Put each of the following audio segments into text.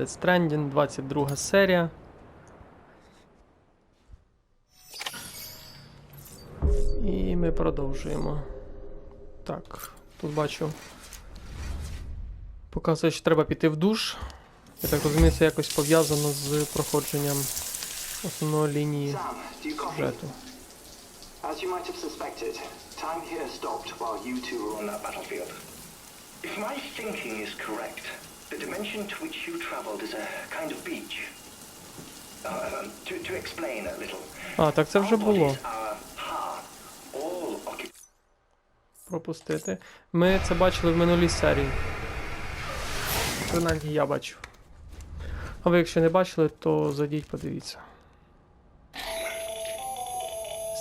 stranding, 22 серія. І ми продовжуємо. Так, тут бачу. Показує, що треба піти в душ. Я так розумію, це якось пов'язано з проходженням основної лінії сюжету. As you might have suspected, time here stopped while you two were on that battlefield. If my thinking is correct, the dimension to which you traveled is a kind of beach. To explain a little. А, так це вже було. Our bodies are all occupied. Пропустити. Ми це бачили в минулій серії. Принаймні я бачу. А ви якщо не бачили, то зайдіть, подивіться.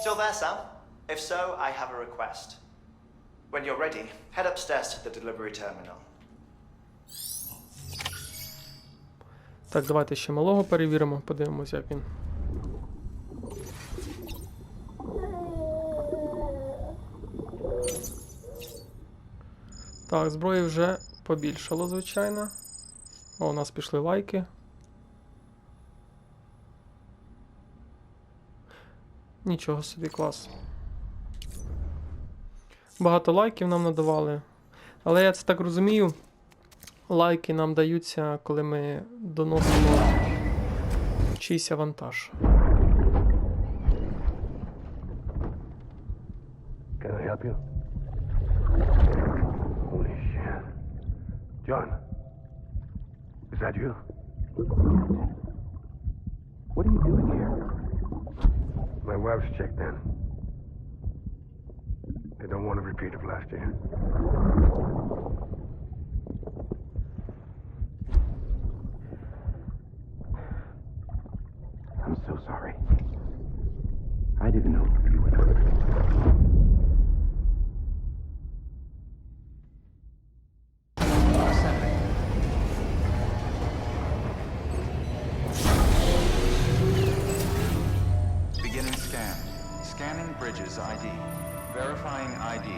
Still there, Sam? If so, I have a request. When you're ready, head upstairs to the delivery terminal. Так, давайте ще малого перевіримо, подивимось, як він. Так, зброї вже побільшало, звичайно. О, у нас пішли лайки. Нічого собі, клас. Багато лайків нам надавали. Але я це так розумію, лайки нам даються, коли ми доносимо чийсь вантаж. Can I help you? Holy shit. John, is that you? What are you doing here? My wife's checked in. They don't want a repeat of last year. I'm so sorry. I didn't know you were there. Beginning scan. Scanning bridges ID. Verifying ID.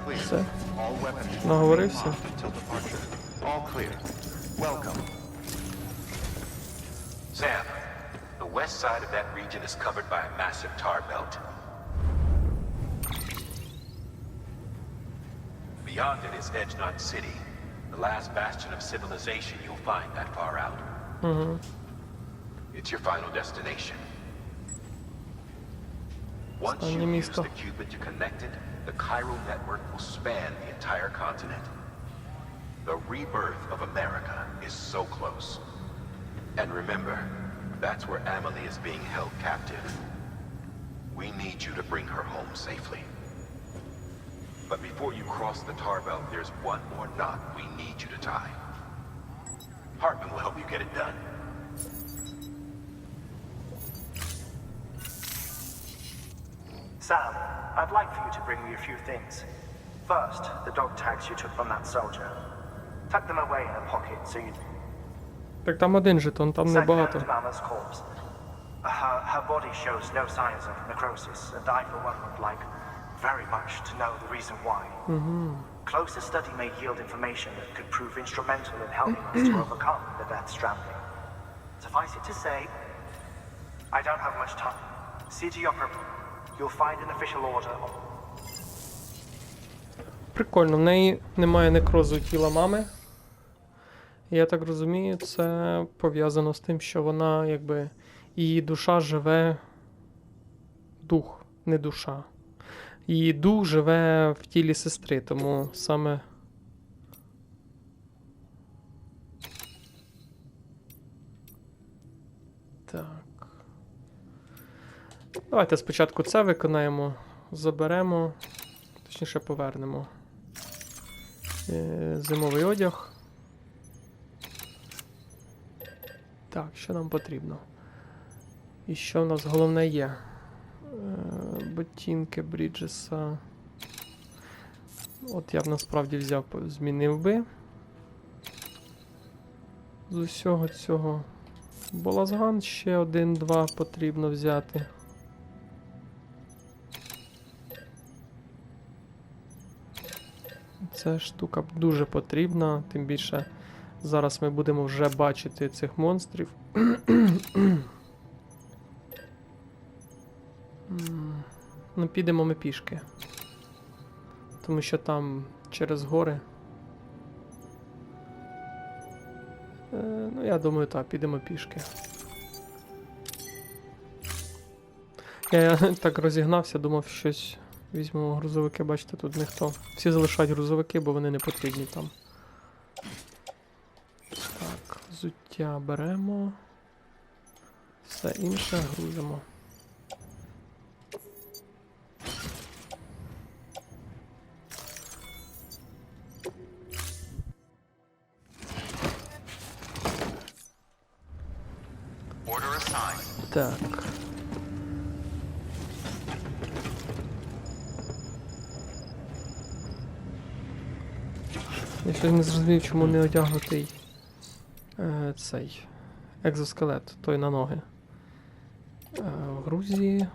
Clear. Все. All weapons Наговорився. remain locked until departure. All clear. Welcome. Sam, the west side of that region is covered by a massive tar belt. Beyond it is Edgenot City, the last bastion of civilization you'll find that far out. It's your final destination. Once you Останнє use місто. the Cupid to connect it, the chiral network will span the entire continent. The rebirth of America is so close. And remember, that's where Amelie is being held captive. We need you to bring her home safely. But before you cross the tar belt, there's one more knot we need you to tie. Hartman will help you get it done. Sam, I'd like for you to bring me a few things. First, the dog tags you took from that soldier. Tuck them away in a pocket so you... Так там один жетон, там Second, небагато. Mama's corpse. Her body shows no signs of necrosis, and I, for one, would like very much to know the reason why. Closer study may yield information that could prove instrumental in helping us to overcome the death stranding. Suffice it to say, I don't have much time. See to your preparation. You'll find an official order. Прикольно, в неї немає некрозу тіла мами. Я так розумію, це пов'язано з тим, що вона, якби, її душа живе... Дух, не душа. Її дух живе в тілі сестри, тому саме... Так. Давайте спочатку це виконаємо, заберемо, точніше повернемо зимовий одяг. Так, що нам потрібно? І що в нас головне є? Ботинки Бріджеса. От я б насправді взяв, змінив би. З усього цього. Болазган ще 1-2 потрібно взяти. Ця штука дуже потрібна, тим більше Зараз ми будемо вже бачити цих монстрів. Ну, підемо ми пішки. Тому що там через гори. Ну, я думаю, так, підемо пішки. Я так розігнався, думав, щось візьмемо грузовики, бачите, тут ніхто. Всі залишають грузовики, бо вони не потрібні там. Так, взуття беремо. Все інше грузимо. Order assigned. Так. Я щось не зрозумів, чому не одягнутий цей екзоскелет, той на ноги. В Грузії,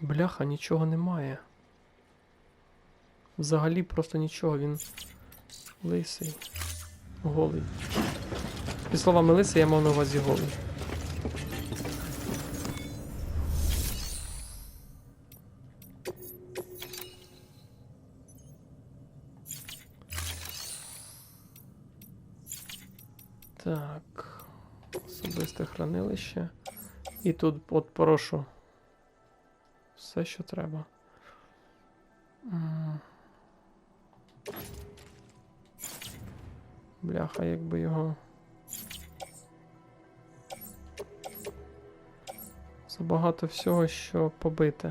бляха, нічого немає. Взагалі просто нічого, він лисий, голий. Під словами лисий я мав на увазі голий. Так, особисте хранилище. І тут от прошу все, що треба. Бляха, якби його... Забагато всього, що побите.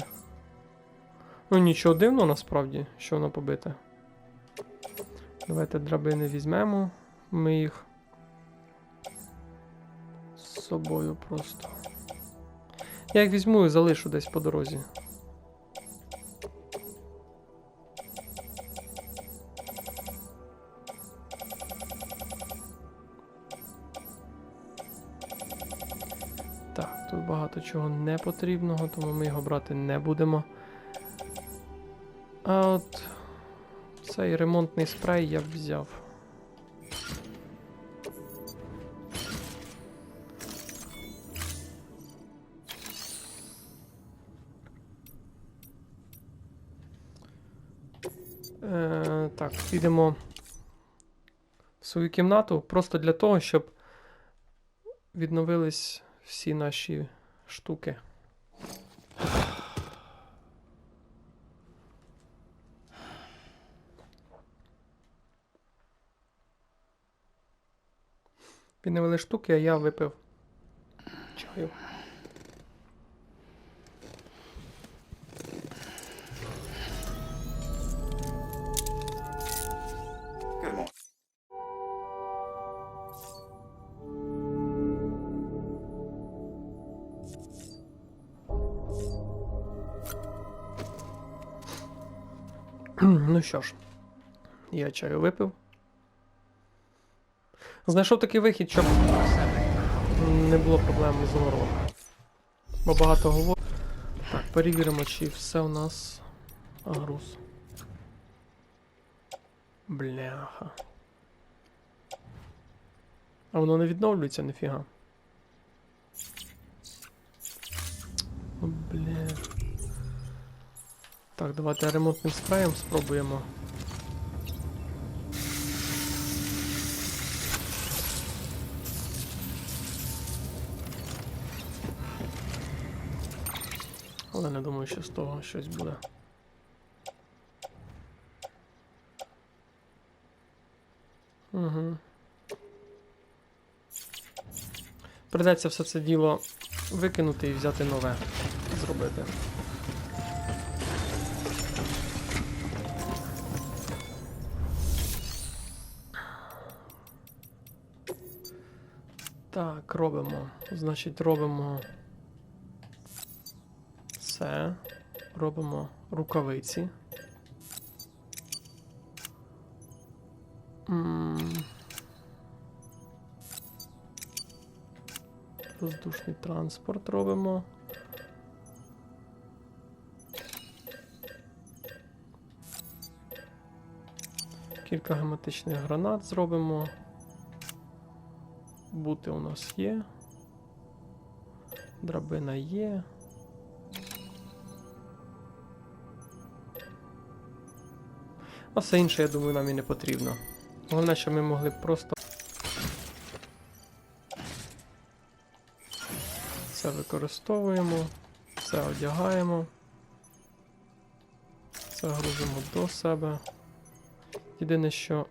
Ну, нічого дивного насправді, що воно побите. Давайте драбини візьмемо. Ми їх з собою просто. Я їх візьму і залишу десь по дорозі. Так, тут багато чого не потрібного, тому ми його брати не будемо. А от цей ремонтний спрей я б взяв. Так, підемо в свою кімнату просто для того, щоб відновились всі наші штуки. Відновили штуки, а я випив чаю. Good morning. Ну що ж, я чаю випив. Знайшов такий вихід, щоб не було проблем з горлом. Бо багато говорю. Так, перевіримо, чи все у нас груз. Бляха. А воно не відновлюється, ніфіга. О, бля. Так, давайте ремонтним спреєм спробуємо. Але не думаю, що з того щось буде. Угу. Придеться все це діло викинути і взяти нове зробити. Так, робимо. Значить, робимо це. Робимо рукавиці. Воздушний транспорт робимо. Кілька гематичних гранат зробимо. бути у нас є. Драбина є. А все інше, я думаю, нам і не потрібно. Головне, що ми могли б просто це використовуємо, це одягаємо, це грузимо до себе. Єдине, що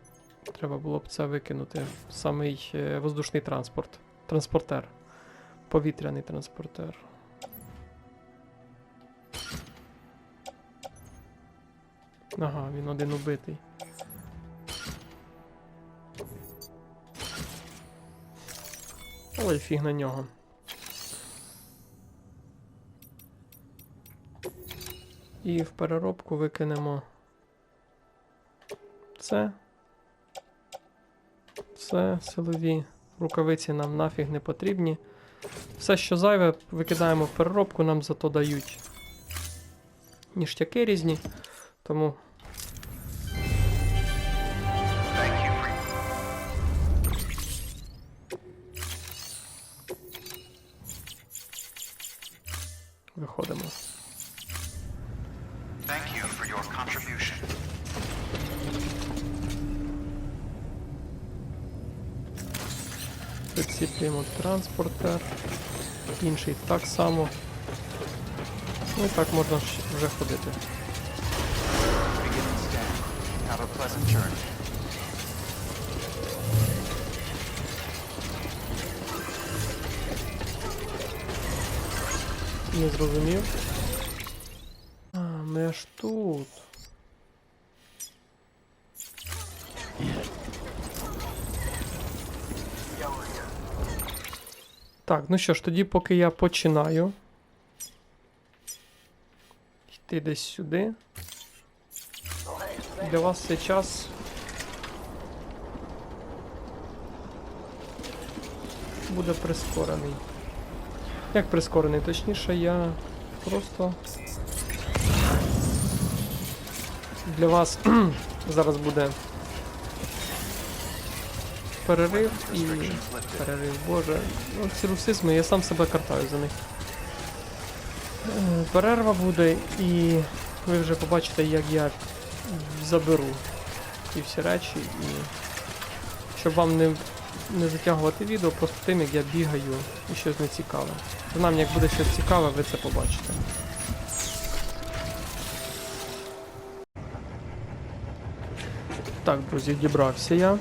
треба було б це викинути, самий воздушний транспортер, повітряний транспортер. Ага, він один убитий. Але й фіг на нього. І в переробку викинемо це. Це силові рукавиці нам нафіг не потрібні. Все, що зайве, викидаємо в переробку, нам зато дають ніштяки різні, тому виходимо. Thank you for your contribution. Підсіплюємо транспортер, інший так само. Ну і так можна вже ходити. Begin and stand. Have a pleasant journey. Не зрозумів. А, ми аж тут. Так, ну що ж, тоді поки я починаю йти десь сюди. Для вас цей час буде прискорений. Як прискорений? Точніше, я просто для вас зараз буде перерив і... Перерив, боже. Ну, ці русизми, я сам себе картаю за них. Перерва буде і ви вже побачите, як я заберу ці всі речі, і щоб вам не затягувати відео просто тим, як я бігаю і щось нецікаве. Принаймні, як буде щось цікаве, ви це побачите. Так, друзі, дібрався я.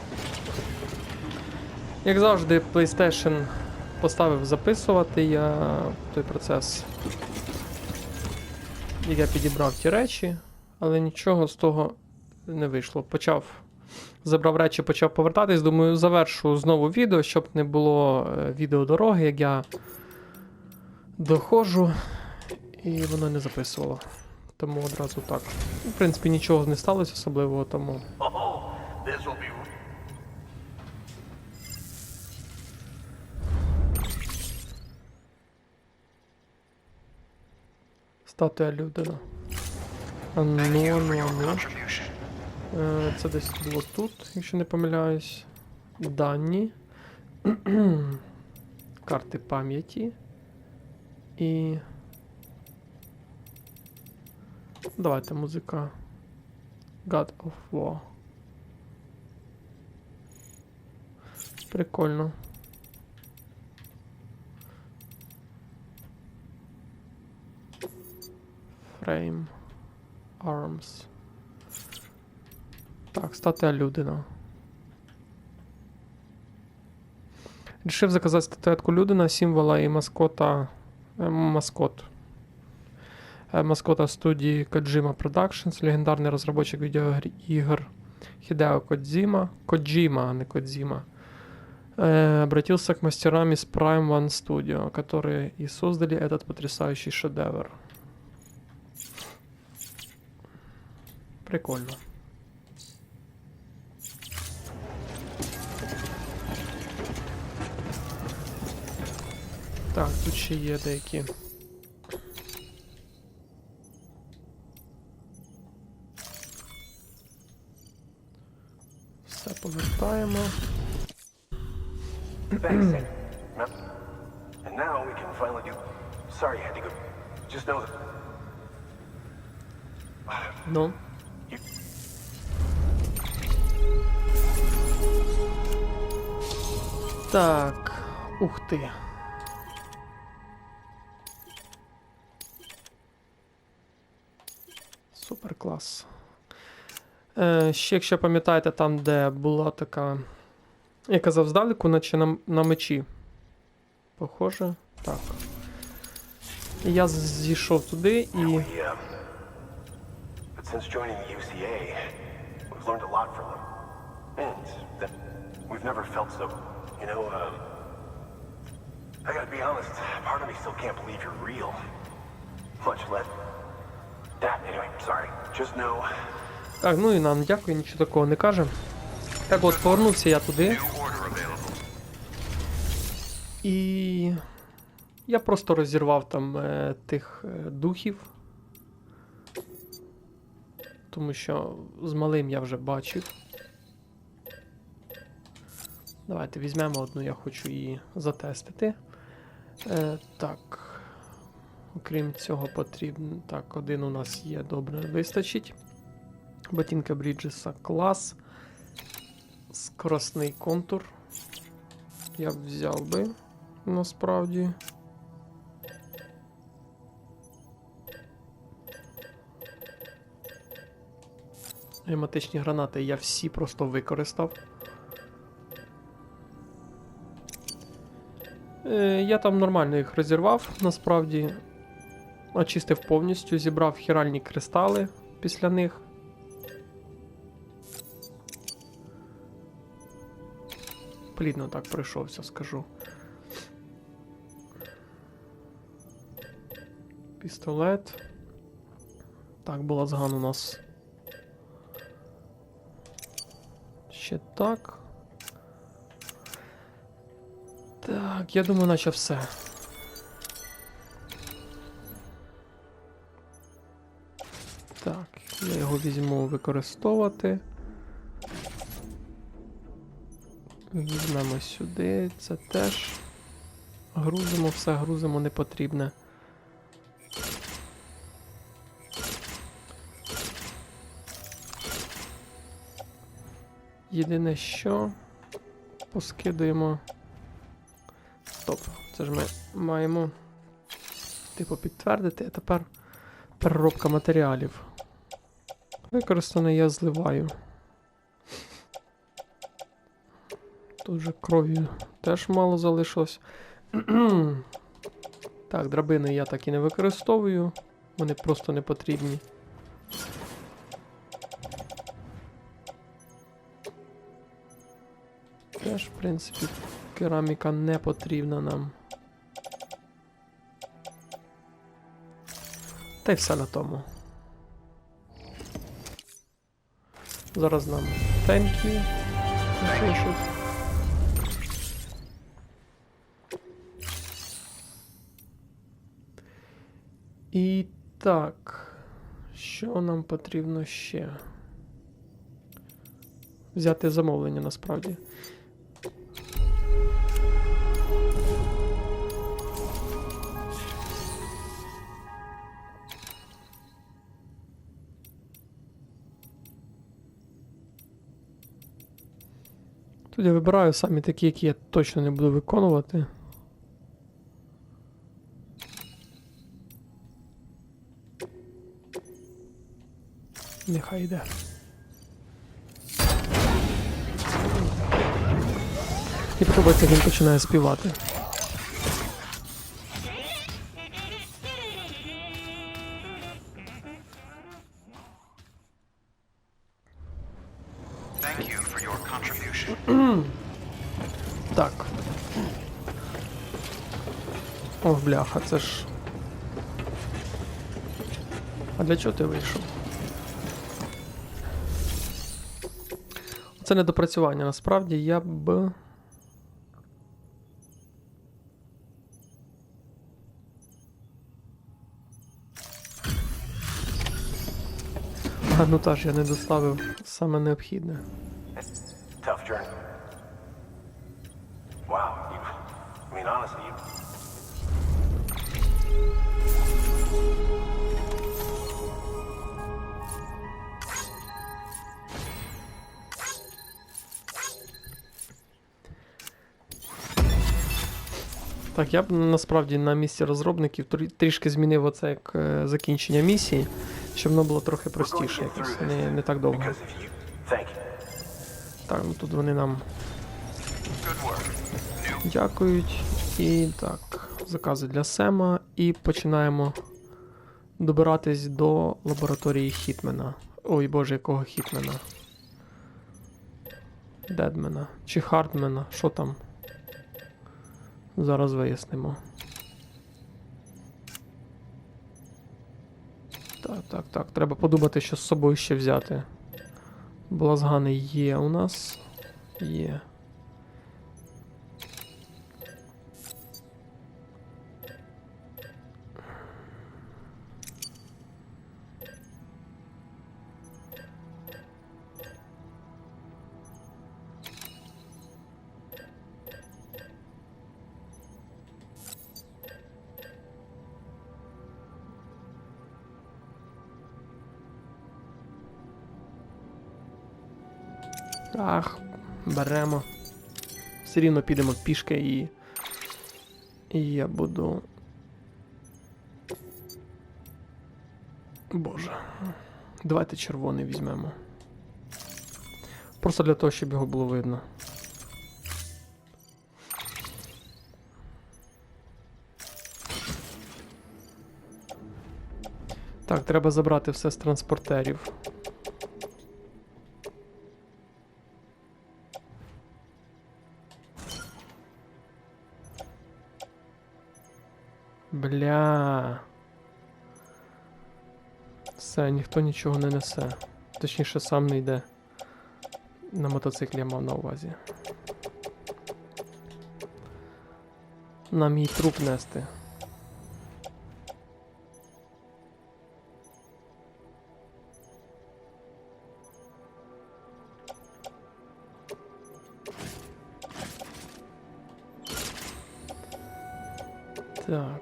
Як завжди, PlayStation поставив записувати я той процес, як я підібрав ті речі, але нічого з того не вийшло. Забрав речі, почав повертатись, думаю, завершу знову відео, щоб не було відеодороги, як я доходжу, і воно не записувало. Тому одразу так. В принципі, нічого не сталося особливого, тому... Статуя людина. Це десь було тут, якщо не помиляюсь. Дані. Карти пам'яті. І... Давайте музика. God of War. Прикольно. Frame. Arms. Так, статуя людина. Рішив заказати статуетку людина, символа і маскота. Маскота студії Kojima Productions, легендарний розробник відеоігр Хідео Коджима, а не Кодзима, обратился к мастерам из Prime One Studio, которые и создали этот потрясающий шедевр. Прикольно. Так, тут ще є деякі. Все повертаємо. Thanks, Sam. And now we can finally do... Sorry, I had to go. Just know that... Ну. Так, ух ти. Супер клас. Ще, якщо пам'ятаєте, там, де була така, я казав здалеку, наче на мечі. Похоже, так. І я зійшов туди і... But since joining the UCA, we've learned a lot from them. And that we've never felt so, you know, I gotta be honest, part of me still can't believe you're real. Much less that. Anyway, sorry. Just know. Так, ну і нам дякую, нічого такого не каже. Так от, повернувся я туди. І я просто розірвав там тих духів. Тому що з малим я вже бачив. Давайте візьмемо одну, я хочу її затестити. Так. Окрім цього потрібно... Так, один у нас є, добре, вистачить. Ботинка Бріджеса клас. Скоростний контур. Я б взяв би, насправді. Гематичні гранати я всі просто використав. Я там нормально їх розірвав, насправді. Очистив повністю, зібрав хіральні кристали після них. Плідно так пройшовся, скажу. Пістолет. Так, булазган у нас. Ще так. Так, я думаю, наче все. Так, я його візьму використовувати. Візьмемо сюди, це теж. Грузимо все, грузимо непотрібне. Єдине що, поскидуємо. Стоп, це ж ми маємо типу підтвердити, а тепер переробка матеріалів. Використане я зливаю. Тут же кров'ю теж мало залишилось. Так, драбини я так і не використовую, вони просто не потрібні. Теж, в принципі, кераміка не потрібна нам. Та й все на тому. Зараз нам thank you напишуть. І так, що нам потрібно ще? Взяти замовлення насправді. Тут я вибираю самі такі, які я точно не буду виконувати. Нехай йде. І подобається, він починає співати. Thank you for your contribution. Так. О, бляха, це ж... А для чого ти вийшов? Це недопрацювання, насправді я б... А, ну та ж, я не доставив саме необхідне. Tough journey. Wow, honestly, you... Так, я б насправді на місці розробників трішки змінив оце як закінчення місії, щоб воно було трохи простіше, якось, не так довго. Because of you. Thank you. Так, ну тут вони нам дякують. І так, закази для Сема. І починаємо добиратись до лабораторії Хітмена. Ой, боже, якого Хітмена? Дедмена. Чи Хардмена? Що там? Зараз вияснимо. Так. Треба подумати, що з собою ще взяти. Блазгани є у нас. Є. Ах, беремо. Все рівно підемо пішки і я буду... Боже. Давайте червоний візьмемо. Просто для того, щоб його було видно. Так, треба забрати все з транспортерів. Бля. Все, ніхто нічого не несе. Точніше, сам не йде. На мотоциклі я мав на увазі. Нам мій труп нести. Так.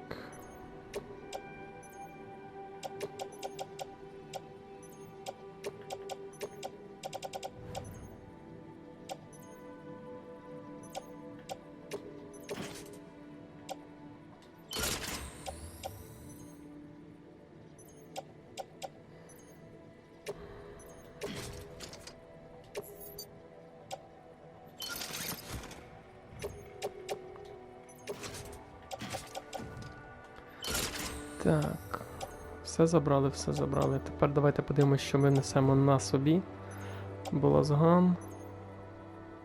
Так, все забрали, все забрали. Тепер давайте подивимося, що ми несемо на собі. Блазган.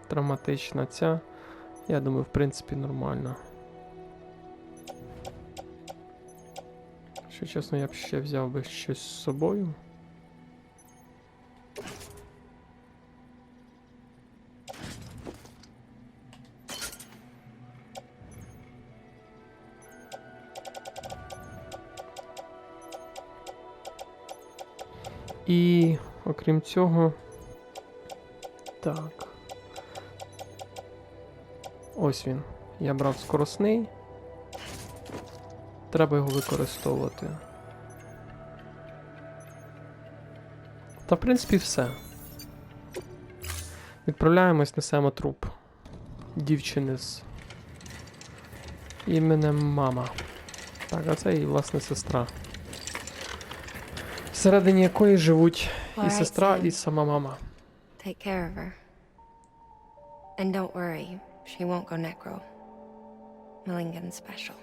Травматична ця. Я думаю, в принципі, нормально. Якщо чесно, я б ще взяв би щось з собою. І, окрім цього, так. Ось він. Я брав скоросний. Треба його використовувати. Та, в принципі, все. Відправляємось, несемо труп дівчини з іменем Мама. Так, а це її, власне, сестра. Всередині якої живуть і сестра, і сама мама. Take care of her. And don't worry, she won't go necro. Millingan's special.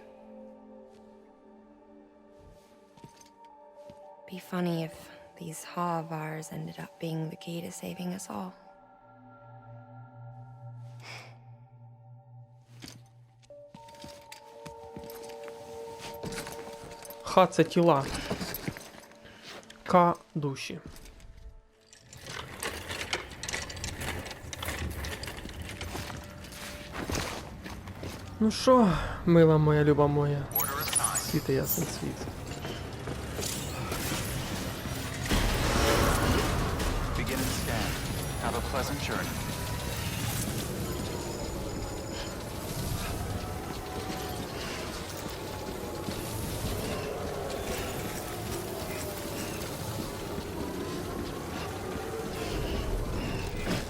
Be funny if these Ha of ours ended up being the key to saving us all. Ха — це тіла. Ка — душі. Ну що, мила моя, люба моя, світе ясен світ. Begin and stand. Have a pleasant journey.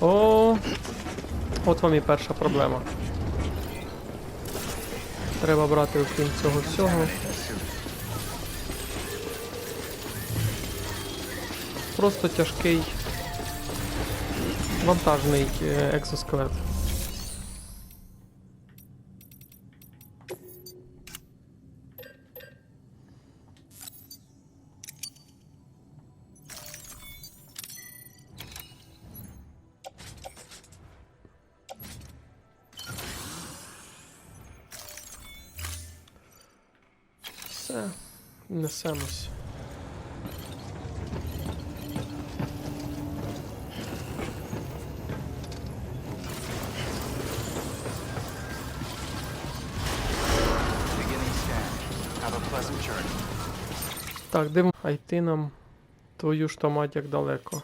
О, от вам і перша проблема. Треба брати, окрім цього всього. Просто тяжкий вантажний екзоскелет. Все, несемось. Так, дивимо, а йти нам твою ж то мать як далеко.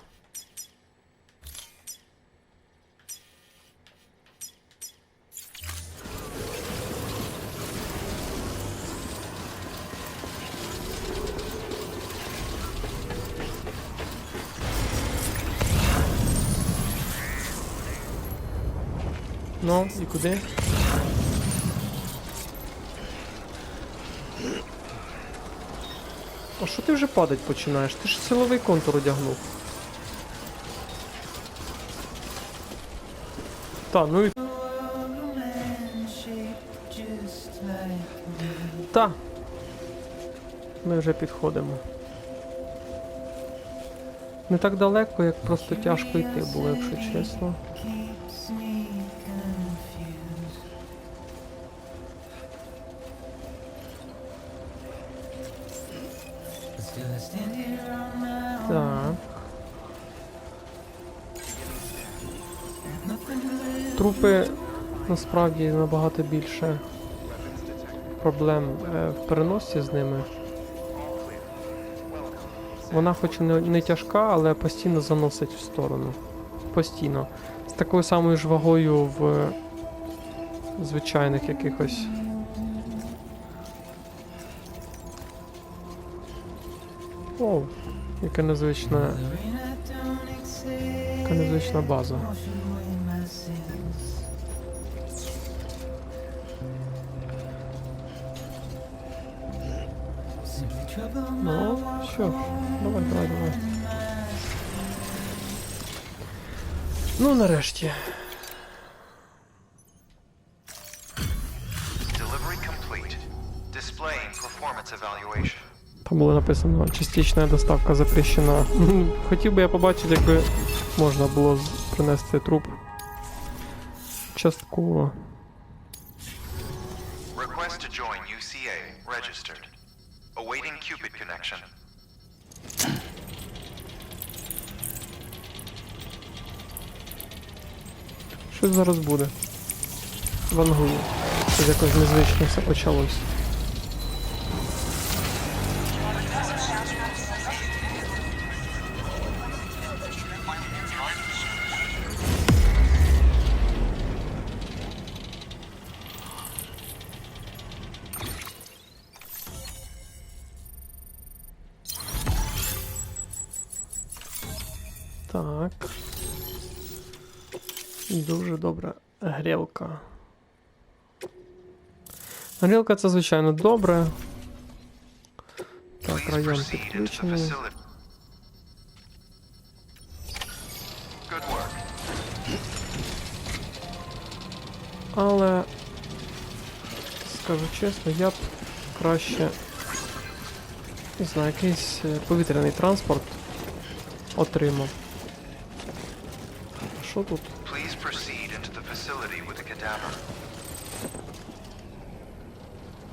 Ну, і куди? А що ти вже падать починаєш? Ти ж силовий контур одягнув. Та, ну і... Та. Ми вже підходимо. Не так далеко, як просто тяжко йти було, якщо чесно. Так. Трупи насправді набагато більше проблем в переносці з ними. Вона хоч і не тяжка, але постійно заносить в сторону. Постійно. З такою самою ж вагою в звичайних якихось. О, яка незвична база. Ну, що? Давай. Ну, нарешті. Delivery complete. Displaying performance evaluation. Там було написано, частична доставка запрещена. Хотів би я побачити, якби можна було принести труп частково. Request to join UCA. Registered. Awaiting Cupid connection. Що зараз буде? Вангую. Це якось незвично все почалось. Так. Дуже добре. Грілка. Грілка це, звичайно, добре. Так, район підключений. Але, скажу чесно, я б краще, не знаю, якийсь повітряний транспорт отримав. Що тут?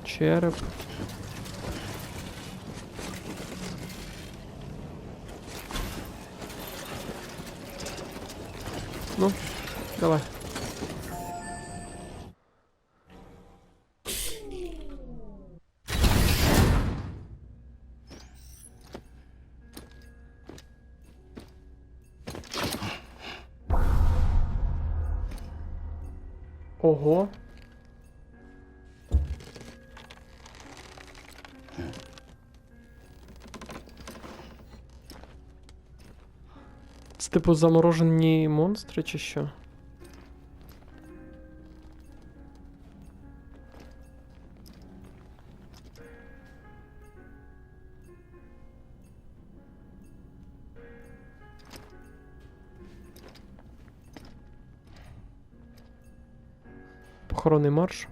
Череп. Ну, давай. Ого. Це типу заморожені монстри чи що? Похоронний марш.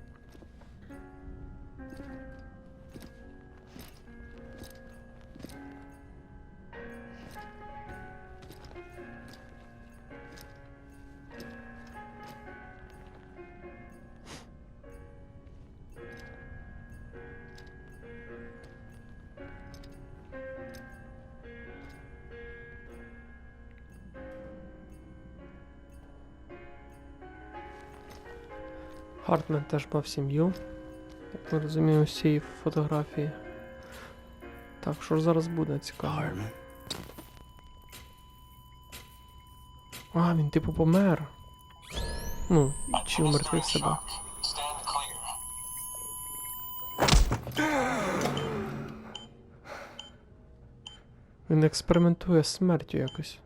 Хартмен теж мав сім'ю, як ми розуміємо з цієї фотографії. Так, що ж зараз буде цікаво? А, він типу помер. Ну, чи умертвив себе. Він експериментує з смертю якось.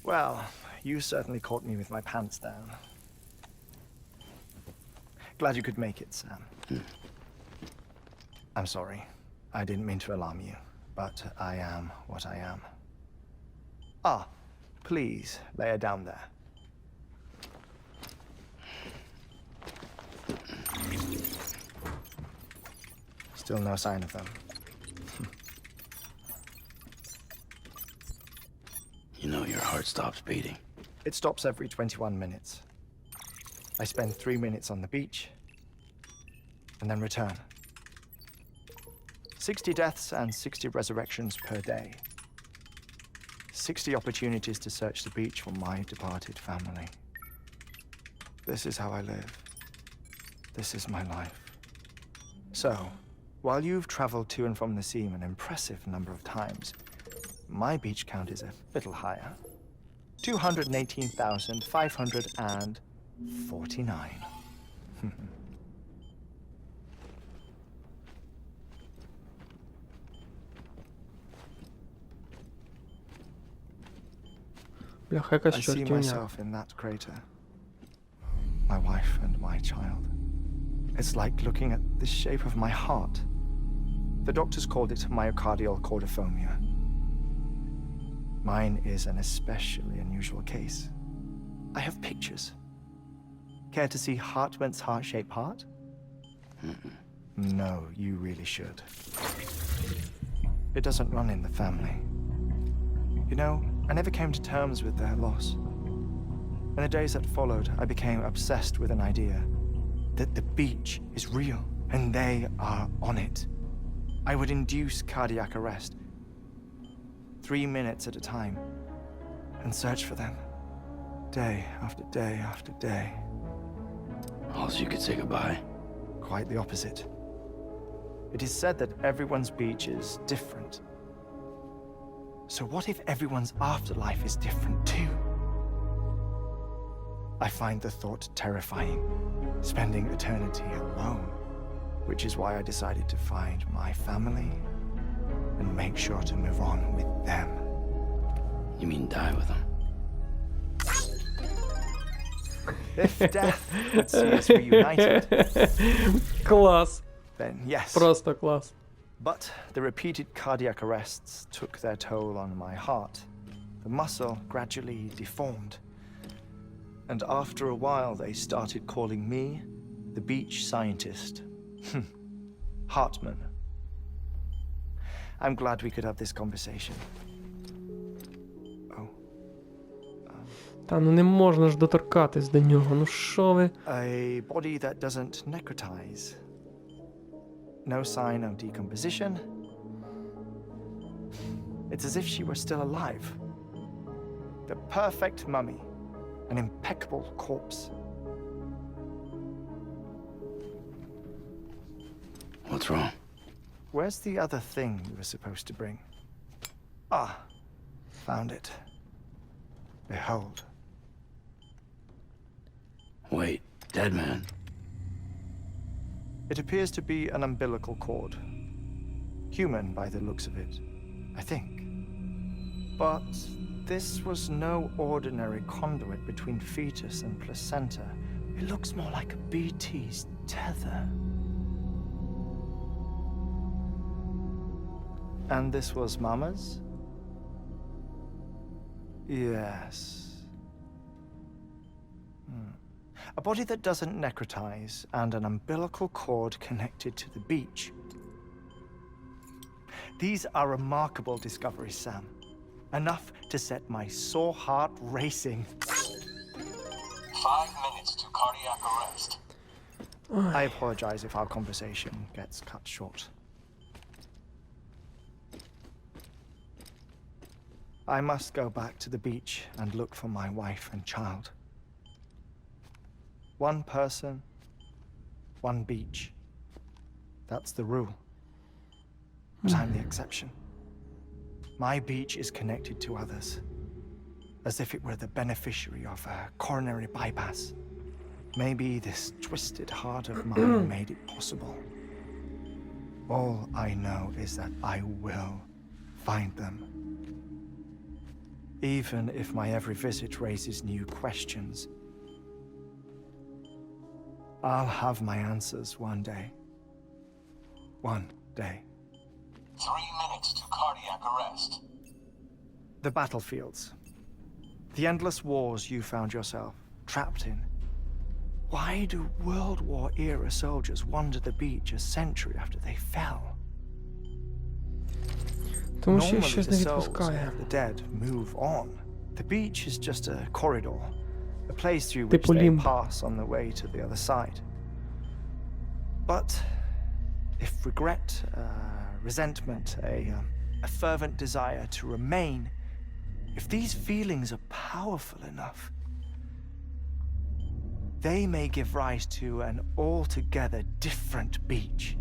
Well, you certainly caught me with my pants down. Glad you could make it, Sam. I'm sorry. I didn't mean to alarm you, but I am what I am. Ah, please lay her down there. Still no sign of them. You know your heart stops beating. It stops every 21 minutes. I spend 3 minutes on the beach, and then return. 60 deaths and 60 resurrections per day. 60 opportunities to search the beach for my departed family. This is how I live. This is my life. So, while you've traveled to and from the sea an impressive number of times, my beach count is a little higher. 218,549. Бляха, якась I see чортівня. myself in that crater. My wife and my child. It's like looking at the shape of my heart. The doctors called it myocardial cordiformia. Mine is an especially unusual case. I have pictures. Care to see Hartman's heart-shaped heart? No, you really should. It doesn't run in the family. You know, I never came to terms with their loss. In the days that followed, I became obsessed with an idea that the beach is real and they are on it. I would induce cardiac arrest, 3 minutes at a time, and search for them, day after day after day. Also, you could say goodbye. Quite the opposite. It is said that everyone's beach is different. So what if everyone's afterlife is different too? I find the thought terrifying, spending eternity alone, which is why I decided to find my family and make sure to move on with them. You mean die with them? If death would see us reunited, Клас. then yes. Просто клас. But the repeated cardiac arrests took their toll on my heart. The muscle gradually deformed. And after a while, they started calling me the beach scientist. Hartman. I'm glad we could have this conversation. Oh. Та ну не можна ж доторкатись до нього, ну що ви? A body that doesn't necrotize. No sign of decomposition. It's as if she were still alive. The perfect mummy. An impeccable corpse. What's wrong? Where's the other thing you were supposed to bring? Ah, found it. Behold. Wait, dead man. It appears to be an umbilical cord. Human by the looks of it, I think. But this was no ordinary conduit between fetus and placenta. It looks more like a BT's tether. And this was Mama's? Yes. A body that doesn't necrotize, and an umbilical cord connected to the beach. These are remarkable discoveries, Sam. Enough to set my sore heart racing. 5 minutes to cardiac arrest. I apologize if our conversation gets cut short. I must go back to the beach and look for my wife and child. One person, one beach. That's the rule. But I'm the exception. My beach is connected to others, as if it were the beneficiary of a coronary bypass. Maybe this twisted heart of mine made it possible. All I know is that I will find them. Even if my every visit raises new questions, I'll have my answers one day. One day. 3 minutes to cardiac arrest. The battlefields. The endless wars you found yourself trapped in. Why do World War era soldiers wander the beach a century after they fell? Тому що Normally щось the не souls відпускає. of the dead move on. The beach is just a corridor, a place through which Типу they лімб. pass on the way to the other side. But if regret, resentment, a fervent desire to remain, if these feelings are powerful enough, they may give rise to an altogether different beach,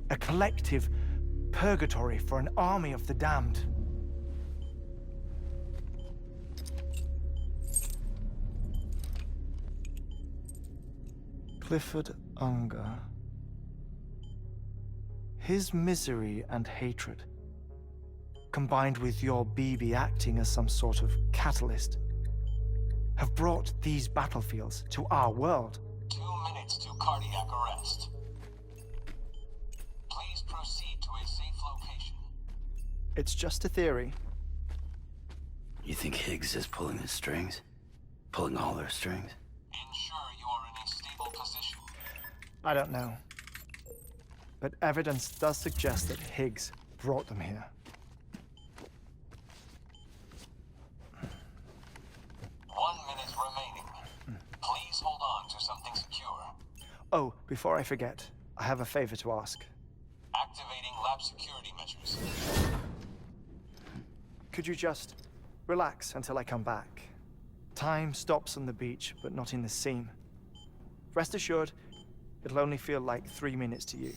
a collective purgatory for an army of the damned. Clifford Unger. His misery and hatred, combined with your BB acting as some sort of catalyst, have brought these battlefields to our world. 2 minutes to cardiac arrest. Please proceed to a safe location. It's just a theory. You think Higgs is pulling the strings? Pulling all their strings? Ensure you are in a stable position. I don't know. But evidence does suggest that Higgs brought them here. 1 minute remaining. Please hold on to something secure. Oh, before I forget, I have a favor to ask. Activating lab security measures. Could you just relax until I come back? Time stops on the beach, but not in the scene. Rest assured, it'll only feel like 3 minutes to you.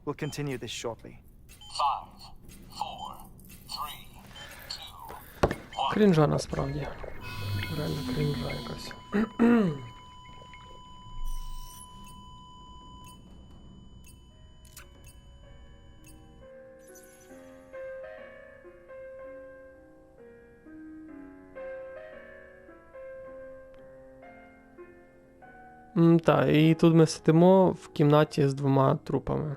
We'll continue this shortly. 5, 4, 3, 2, 1. Крінжа насправді. Реально крінжа якась. Так, і тут ми сидимо в кімнаті з 2 трупами.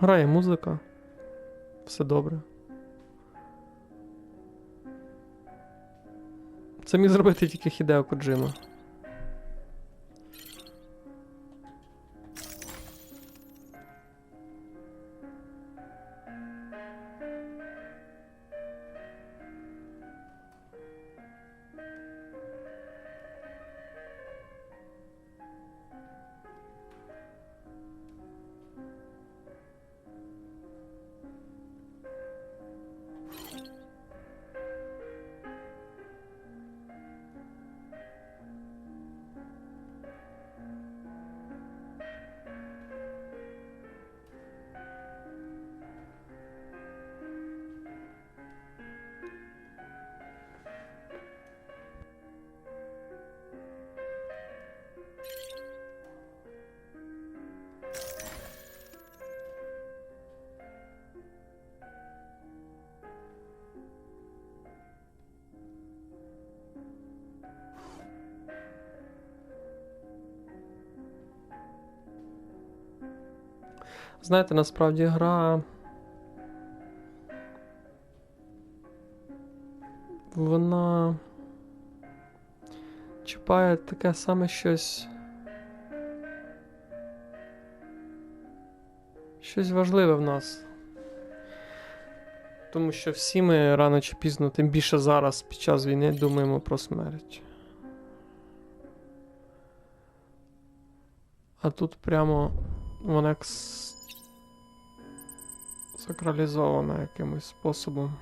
Грає музика. Все добре. Це міг зробити тільки Хідео Коджима. Знаєте, насправді гра... Вона... чіпає таке саме щось... Щось важливе в нас. Тому що всі ми рано чи пізно, тим більше зараз, під час війни, думаємо про смерть. А тут прямо вона як сакралізована якимось способом.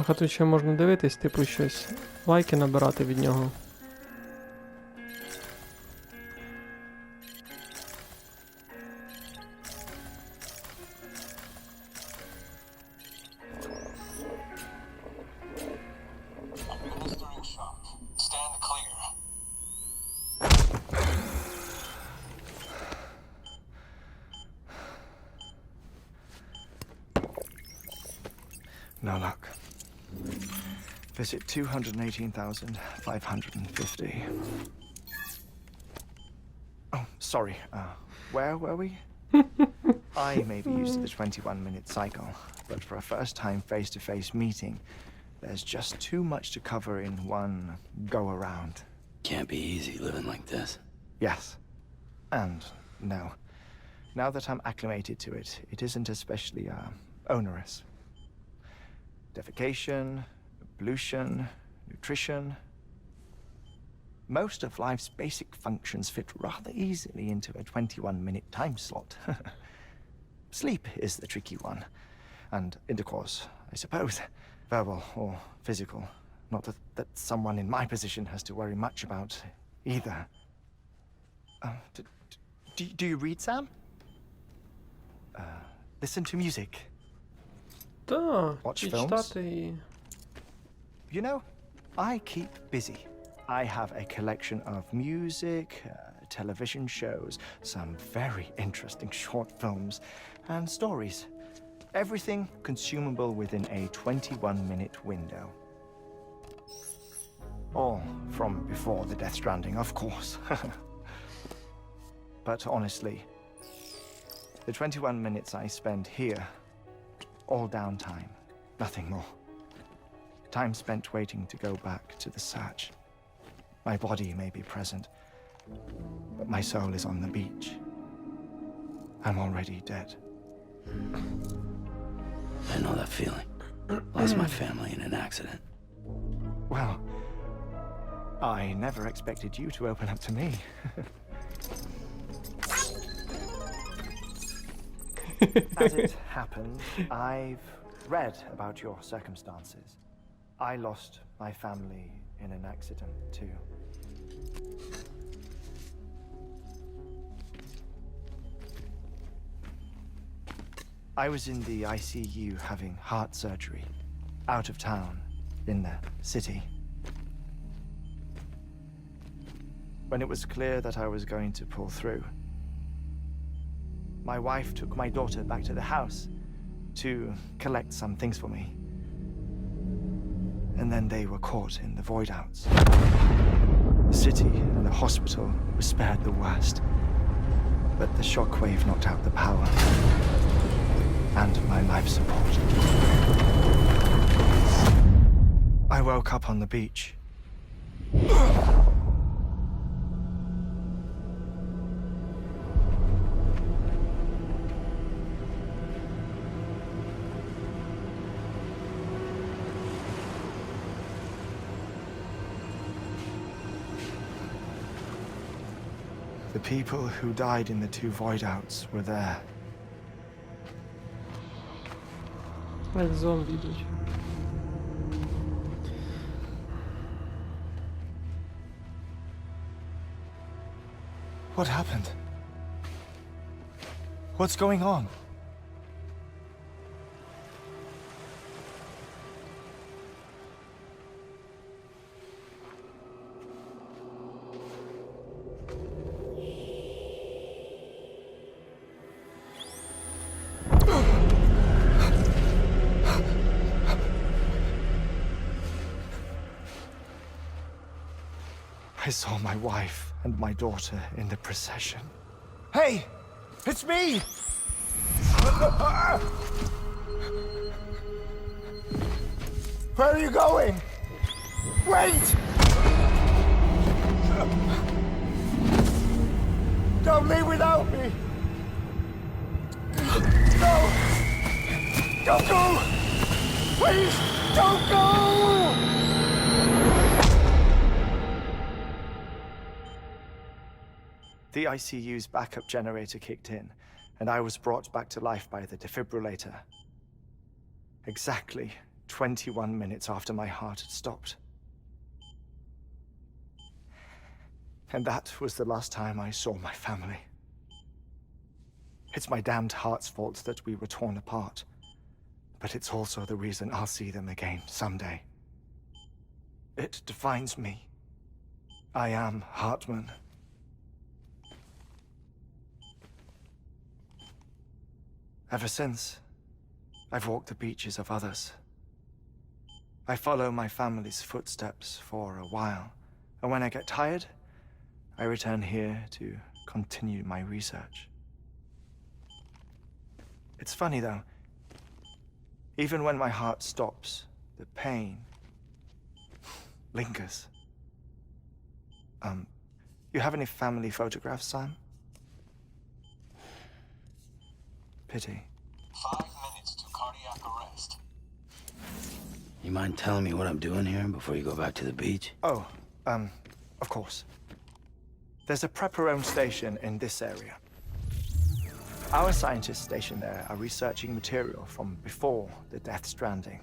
А тут ще можна дивитись, типу щось, лайки набирати від нього. No luck. Visit 218,550. Oh, sorry. Where were we? I may be used to the 21-minute cycle, but for a first-time face-to-face meeting, there's just too much to cover in one go-around. Can't be easy living like this. Yes. And no. Now that I'm acclimated to it, it isn't especially, onerous. Defecation, pollution, nutrition. Most of life's basic functions fit rather easily into a 21-minute time slot. Sleep is the tricky one. And intercourse, I suppose. Verbal or physical. Not that someone in my position has to worry much about either. Do you read, Sam? Listen to music. Так, Watch і films? читати і... You know, I keep busy. I have a collection of music, television shows, some very interesting short films, and stories. Everything consumable within a 21-minute window. All from before the Death Stranding, of course. But honestly, the 21 minutes I spend here, all downtime, nothing more. Time spent waiting to go back to the search. My body may be present, but my soul is on the beach. I'm already dead. I know that feeling. Lost my family in an accident. Well, I never expected you to open up to me. As it happened, I've read about your circumstances. I lost my family in an accident too. I was in the ICU having heart surgery, out of town, in the city. When it was clear that I was going to pull through, my wife took my daughter back to the house to collect some things for me. And then they were caught in the void outs. The city and the hospital were spared the worst, but the shockwave knocked out the power and my life support. I woke up on the beach. The people who died in the two void outs were there. Як зомбі йдуть. What happened? What's going on? I saw my wife and my daughter in the procession. Hey! It's me! Where are you going? Wait! Don't leave without me! No! Don't go! Please, don't go! The ICU's backup generator kicked in, and I was brought back to life by the defibrillator. Exactly 21 minutes after my heart had stopped. And that was the last time I saw my family. It's my damned heart's fault that we were torn apart, but it's also the reason I'll see them again someday. It defines me. I am Hartman. Ever since, I've walked the beaches of others. I follow my family's footsteps for a while, and when I get tired, I return here to continue my research. It's funny though, even when my heart stops, the pain lingers. You have any family photographs, Sam? Pity. 5 minutes to cardiac arrest. You mind telling me what I'm doing here before you go back to the beach? Oh, of course. There's a prepper-owned station in this area. Our scientists stationed there are researching material from before the Death Stranding.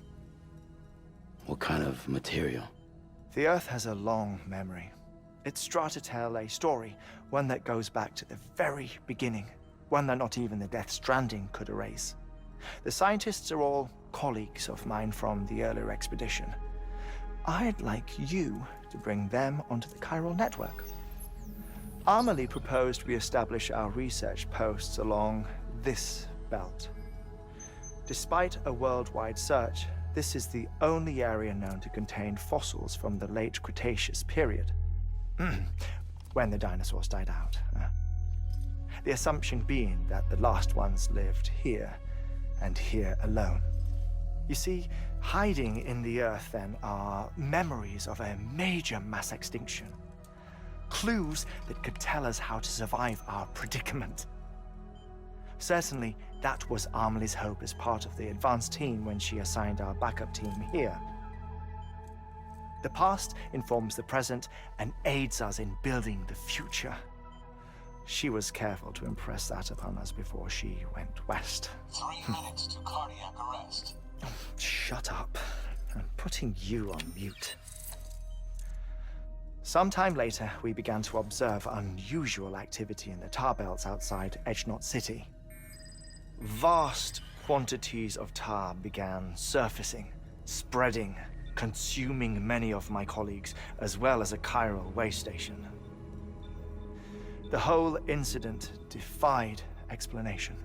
What kind of material? The Earth has a long memory. It's trying to tell a story, one that goes back to the very beginning, one that not even the Death Stranding could erase. The scientists are all colleagues of mine from the earlier expedition. I'd like you to bring them onto the chiral network. Amelie proposed we establish our research posts along this belt. Despite a worldwide search, this is the only area known to contain fossils from the late Cretaceous period, when the dinosaurs died out. The assumption being that the last ones lived here, and here alone. You see, hiding in the earth then are memories of a major mass extinction. Clues that could tell us how to survive our predicament. Certainly, that was Amelie's hope as part of the advanced team when she assigned our backup team here. The past informs the present and aids us in building the future. She was careful to impress that upon us before she went west. 3 minutes to cardiac arrest. Shut up. I'm putting you on mute. Sometime later, we began to observe unusual activity in the tar belts outside Edgenot City. Vast quantities of tar began surfacing, spreading, consuming many of my colleagues, as well as a chiral way station. The whole incident defied explanation.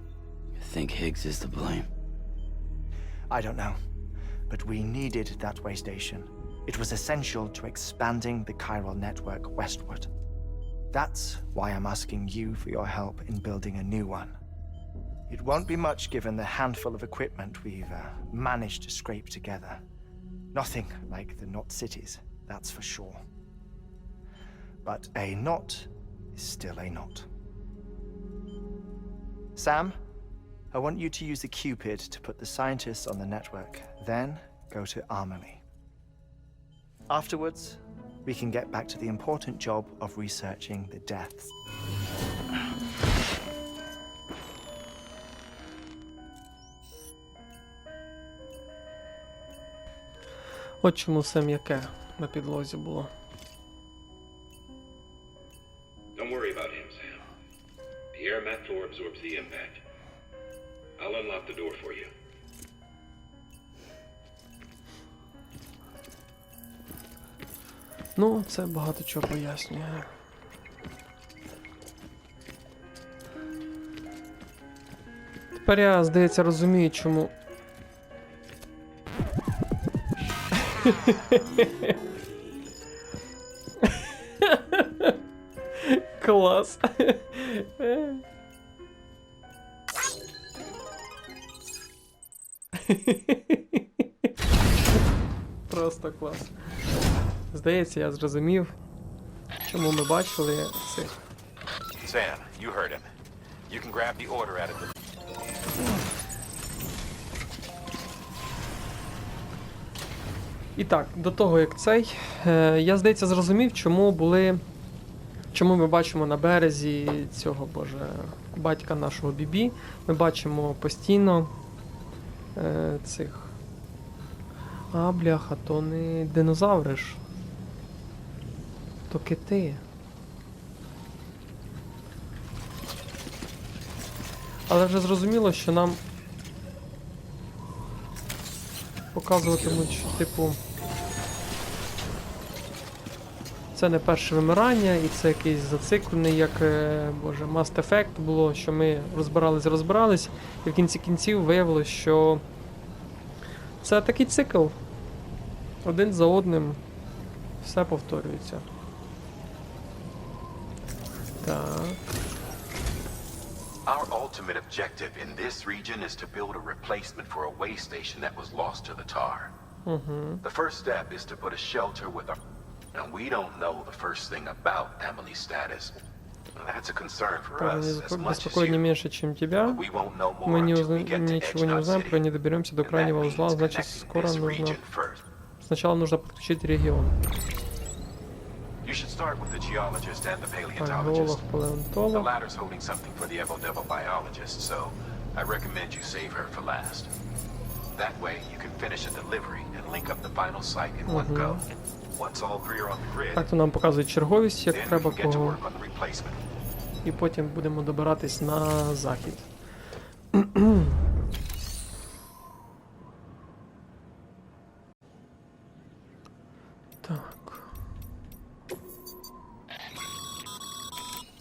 You think Higgs is to blame? I don't know, but we needed that way station. It was essential to expanding the chiral network westward. That's why I'm asking you for your help in building a new one. It won't be much given the handful of equipment we've managed to scrape together. Nothing like the knot cities, that's for sure. But a knot is still a knot. Sam, I want you to use the Cupid to put the scientists on the network, then go to Amelie. Afterwards, we can get back to the important job of researching the deaths. От чому все м'яке на підлозі було. Don't worry about him, Sam. the impact. I'll unlock the door for you. Ну, це багато чого пояснює. Тепер я, здається, розумію, чому... Клас. Просто клас. Здається, я зрозумів, чому ми бачили цих. Sam, you heard him. You can grab the order out of the... І так, до того як цей, я, здається, зрозумів, чому ми бачимо на березі цього, боже, батька нашого Бібі. Ми бачимо постійно цих... А, бляха, то не динозаври ж. То кити. Але вже зрозуміло, що нам показуватимуть, що, типу, це не перше вимирання, і це якийсь зациклений, як, боже, Mass Effect було, що ми розбирались, і в кінці кінців виявилось, що це такий цикл. Один за одним все повторюється. Так. Our ultimate objective in this region is to build a replacement for a way station that was lost to the tar. The first step is to put a shelter with our... And we don't know the first thing about Emily's status. That's a concern for us as much as Беспокоит не you. меньше, чем тебя. But we won't know more Мы until we get to ничего не Edgemont узнаем, City. пока не доберемся до And крайнего that узла, means значит, connecting скоро this нужно... region first. Сначала нужно подключить регион. You should start with the geologist and the Так, paleontologist. геолог, The палеонтолог. latter's holding something for the Evo-Devo biologist, so I recommend you save her for last. That way, you can finish a delivery and link up the final site in one go. Once all three are on the grid, Так, то нам показують черговість, як then we треба can get to кого. work on the replacement. І потім будемо добиратись на захід. Так.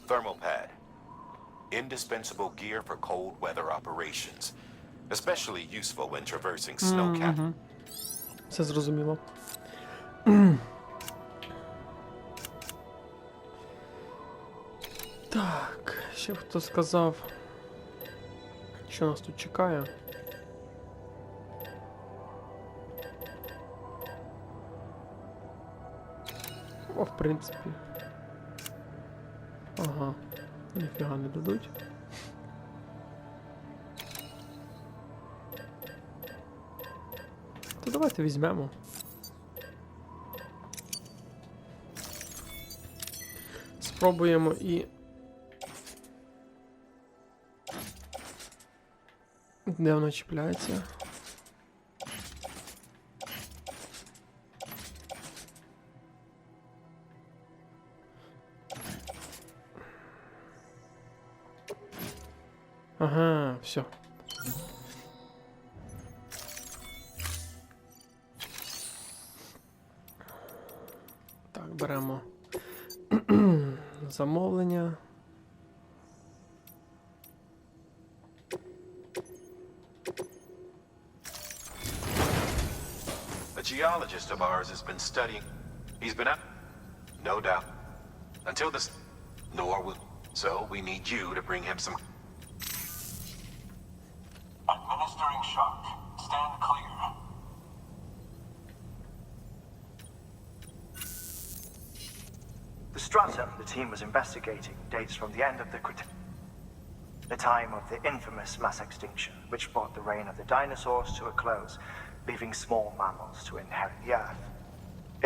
Thermal pad. Indispensable gear for cold weather operations. Especially useful when traversing snow-capped. Все зрозуміло. Так, ще б хто сказав, що нас тут чекає. О, в принципі. Ага, ніфіга не дадуть. То давайте візьмемо. Спробуємо і... Де воно чіпляється? Ага, все. Так, беремо замовлення. A geologist of ours has been studying. He's been up, no doubt, until this. Nor will. So we need you to bring him some. Administering shock. Stand clear. The stratum the team was investigating dates from the end of the the time of the infamous mass extinction, which brought the reign of the dinosaurs to a close, leaving small mammals to inherit the Earth.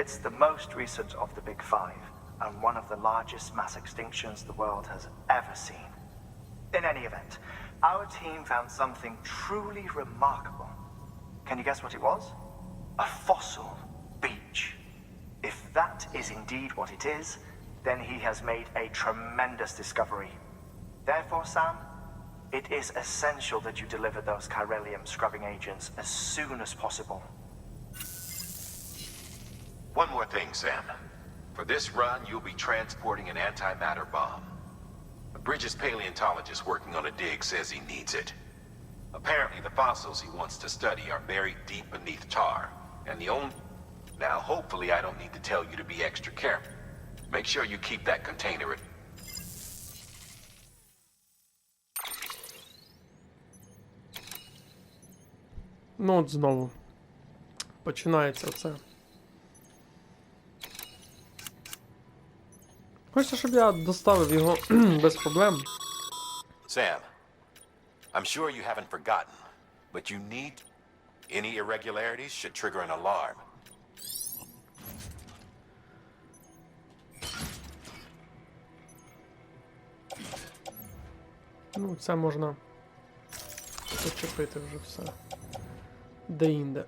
It's the most recent of the Big Five, and one of the largest mass extinctions the world has ever seen. In any event, our team found something truly remarkable. Can you guess what it was? A fossil beach. If that is indeed what it is, then he has made a tremendous discovery. Therefore, Sam, It is essential that you deliver those chiralium scrubbing agents as soon as possible. One more thing, Sam. For this run, you'll be transporting an antimatter bomb. The Bridges paleontologist working on a dig says he needs it. Apparently, the fossils he wants to study are buried deep beneath tar, and the only... Now, hopefully I don't need to tell you to be extra careful. Make sure you keep that container... Ну от знову. Починається це. Хочете, щоб я доставив його без проблем? Sam, I'm sure you haven't forgotten, but you need... Any irregularities should trigger an alarm. Ну, це можна почепити вже все. Де-інде.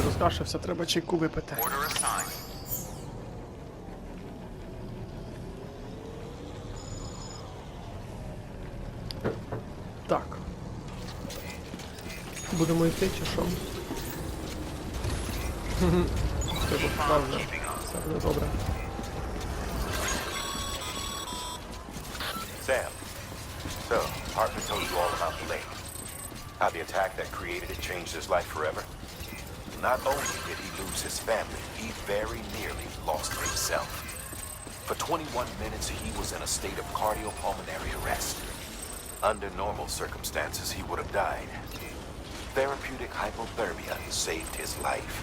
Розкашився, треба чайку випити. Так. Будемо йти чи що? Треба справді. Все буде добре. Sam, so, Hartman told you all about the lake. How the attack that created it changed his life forever. Not only did he lose his family, he very nearly lost himself. For 21 minutes, he was in a state of cardiopulmonary arrest. Under normal circumstances, he would have died. Therapeutic hypothermia saved his life.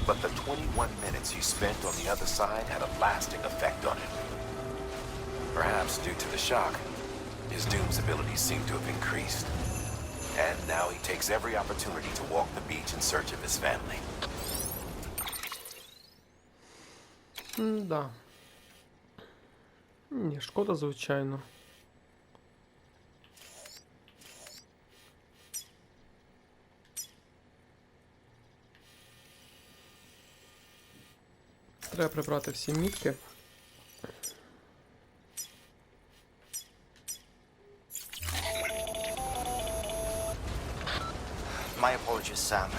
But the 21 minutes he spent on the other side had a lasting effect on him. Perhaps due to the shock, his Doom's abilities seem to have increased. And now he takes every opportunity to walk the beach in search of his family. Да. Ні, шкода, звичайно. Треба прибрати всі мітки. My apologies, Sam.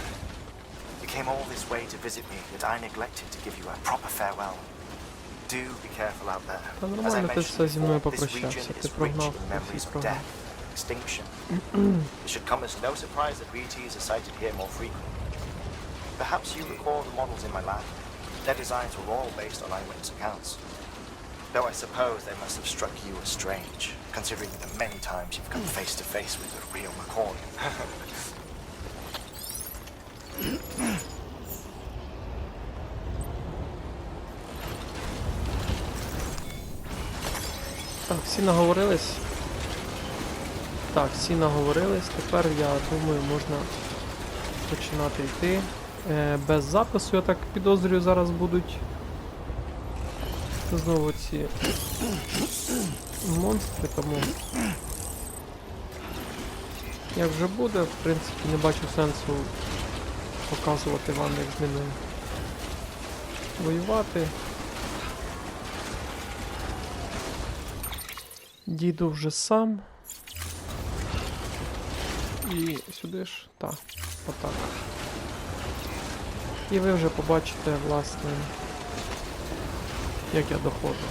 You came all this way to visit me, yet I neglected to give you a proper farewell. Do be careful out there. Та As I нормально, ти все зі мною mentioned before, this region попрощався, ти is rich прогнав in memories усі of програми. death, extinction. It should come as no surprise that BTs are sighted here more frequently. Perhaps you recall the models in my lab. Their designs were all based on eyewitness accounts. Though I suppose they must have struck you as strange, considering the many times you've come face to face with the real McCoy. Так, всі наговорились. Так, всі наговорились. Тепер, я думаю, можна починати йти. Без запису, я так підозрюю, зараз будуть знову ці монстри, тому як вже буде, в принципі, не бачу сенсу показувати вам, як з ними воювати. Дійду вже сам. І сюди ж, так, отак. І ви вже побачите, власне, як я доходжу.